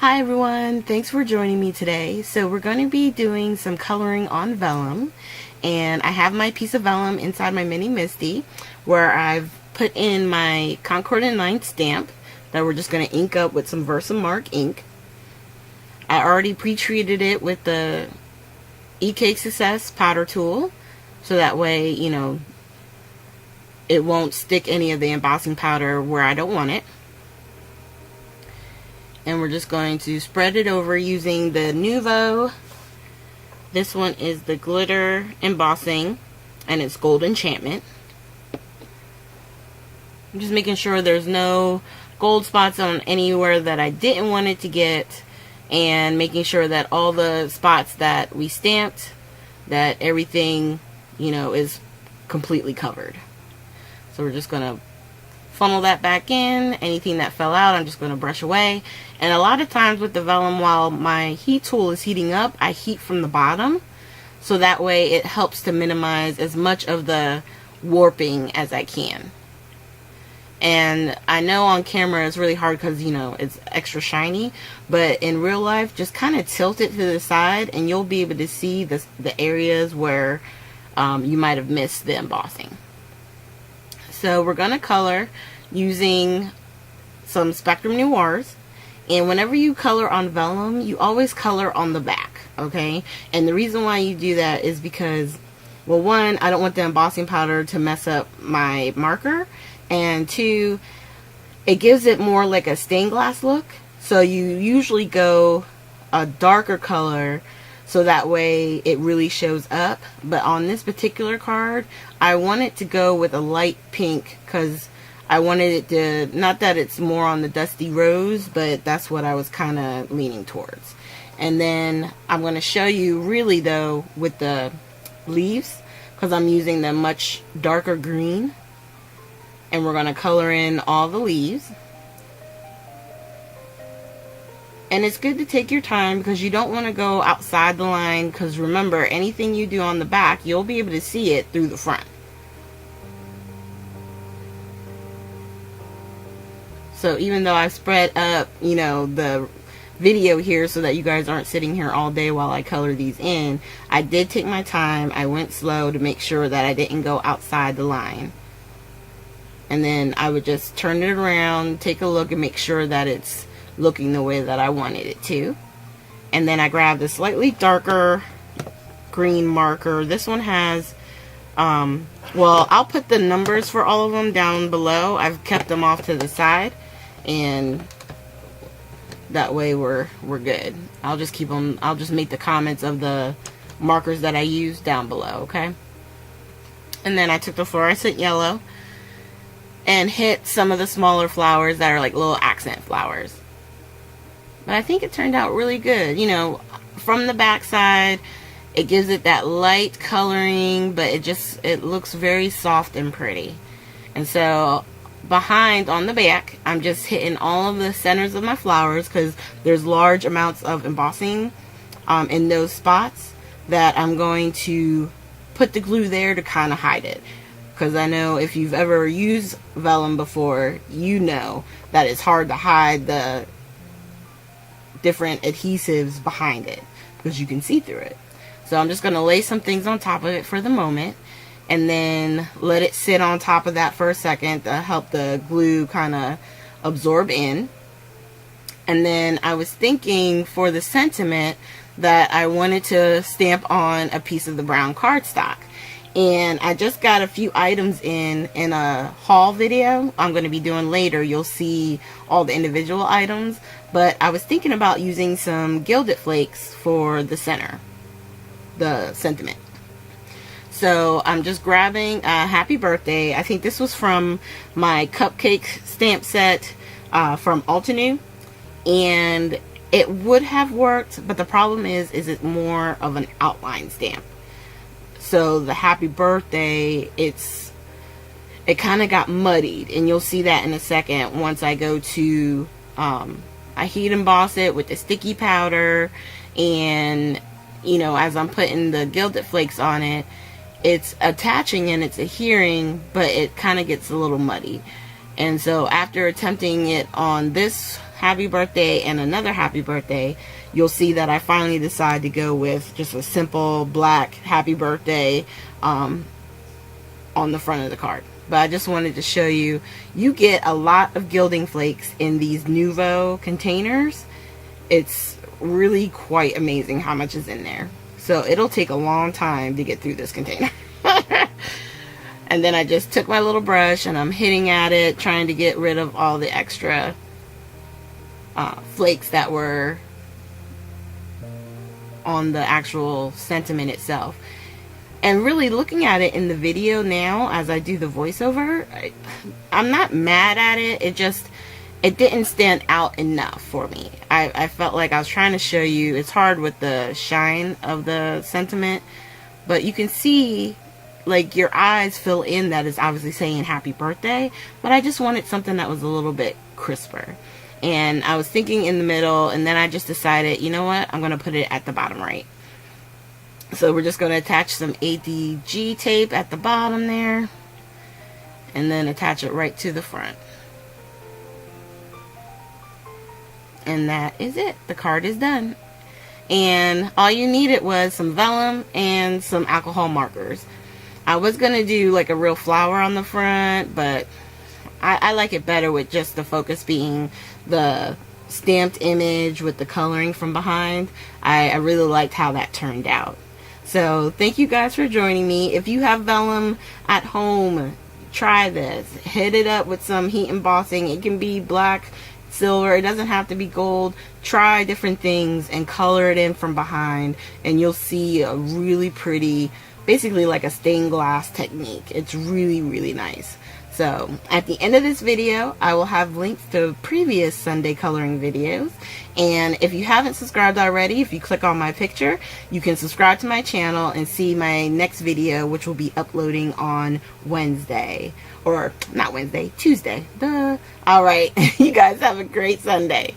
Hi everyone, thanks for joining me today. So we're going to be doing some coloring on vellum, and I have my piece of vellum inside my mini Misty where I've put in my Concord & Line stamp that we're just going to ink up with some Versamark ink. I already pre-treated it with the EK Success powder tool, so that way, you know, it won't stick any of the embossing powder where I don't want it. And we're just going to spread it over using the Nuvo. This one is the glitter embossing, and it's Gold Enchantment. I'm just making sure there's no gold spots on anywhere that I didn't want it to get, and making sure that all the spots that we stamped, that everything, you know, is completely covered. So we're just going to funnel that back in. Anything that fell out, I'm just going to brush away. And a lot of times with the vellum, while my heat tool is heating up, I heat from the bottom, so that way it helps to minimize as much of the warping as I can. And I know on camera it's really hard because, you know, it's extra shiny, but in real life, just kind of tilt it to the side and you'll be able to see the areas where you might have missed the embossing. So we're going to color using some Spectrum Noirs. And whenever you color on vellum, you always color on the back, okay? And the reason why you do that is because, well, one, I don't want the embossing powder to mess up my marker. And two, it gives it more like a stained glass look. So you usually go a darker color so that way it really shows up. But on this particular card, I want it to go with a light pink because I wanted it to, not that it's more on the dusty rose, but that's what I was kind of leaning towards. And then I'm going to show you really though with the leaves, because I'm using the much darker green, and we're going to color in all the leaves. And it's good to take your time because you don't want to go outside the line, because remember, anything you do on the back, you'll be able to see it through the front. So even though I've spread up, you know, the video here so that you guys aren't sitting here all day while I color these in, I did take my time. I went slow to make sure that I didn't go outside the line. And then I would just turn it around, take a look, and make sure that it's looking the way that I wanted it to. And then I grabbed a slightly darker green marker. This one has, well, I'll put the numbers for all of them down below. I've kept them off to the side, and that way we're good. I'll just keep them, I'll just make the comments of the markers that I use down below, okay? And then I took the fluorescent yellow and hit some of the smaller flowers that are like little accent flowers. But I think it turned out really good. You know, from the back side, it gives it that light coloring, but it looks very soft and pretty. And so behind on the back, I'm just hitting all of the centers of my flowers because there's large amounts of embossing in those spots that I'm going to put the glue there to kind of hide it. Because I know if you've ever used vellum before, you know that it's hard to hide the different adhesives behind it because you can see through it. So I'm just going to lay some things on top of it for the moment, and then let it sit on top of that for a second to help the glue kind of absorb in. And then I was thinking for the sentiment that I wanted to stamp on a piece of the brown cardstock. And I just got a few items in a haul video I'm going to be doing later. You'll see all the individual items. But I was thinking about using some Gilded Flakes for the center, the sentiment. So I'm just grabbing a Happy Birthday. I think this was from my cupcake stamp set from Altenew. And it would have worked, but the problem is it's more of an outline stamp. So the Happy Birthday, it kind of got muddied, and you'll see that in a second once I go to, I heat emboss it with the sticky powder, and, you know, as I'm putting the Gilded Flakes on it, it's attaching and it's adhering, but it kind of gets a little muddy. And so after attempting it on this happy birthday and another happy birthday, you'll see that I finally decided to go with just a simple black happy birthday on the front of the card. But I just wanted to show you, you get a lot of gilding flakes in these Nuvo containers. It's really quite amazing how much is in there. So it'll take a long time to get through this container. And then I just took my little brush and I'm hitting at it, trying to get rid of all the extra flakes that were on the actual sentiment itself. And really looking at it in the video now as I do the voiceover, I'm not mad at it. It didn't stand out enough for me. I felt like I was trying to show you, it's hard with the shine of the sentiment, but you can see like your eyes fill in that is obviously saying happy birthday, but I just wanted something that was a little bit crisper. And I was thinking in the middle, and then I just decided, you know what, I'm going to put it at the bottom right. So we're just going to attach some ADG tape at the bottom there, and then attach it right to the front. And that is it. The card is done. And all you needed was some vellum and some alcohol markers. I was going to do like a real flower on the front, but I like it better with just the focus being the stamped image with the coloring from behind. I really liked how that turned out. So thank you guys for joining me. If you have vellum at home, try this. Hit it up with some heat embossing. It can be black, silver. It doesn't have to be gold. Try different things and color it in from behind, and you'll see a really pretty, basically like a stained glass technique. It's really, really nice. So at the end of this video, I will have links to previous Sunday coloring videos. And if you haven't subscribed already, if you click on my picture, you can subscribe to my channel and see my next video, which will be uploading on Wednesday. Or not Wednesday, Tuesday. Duh. All right. You guys have a great Sunday.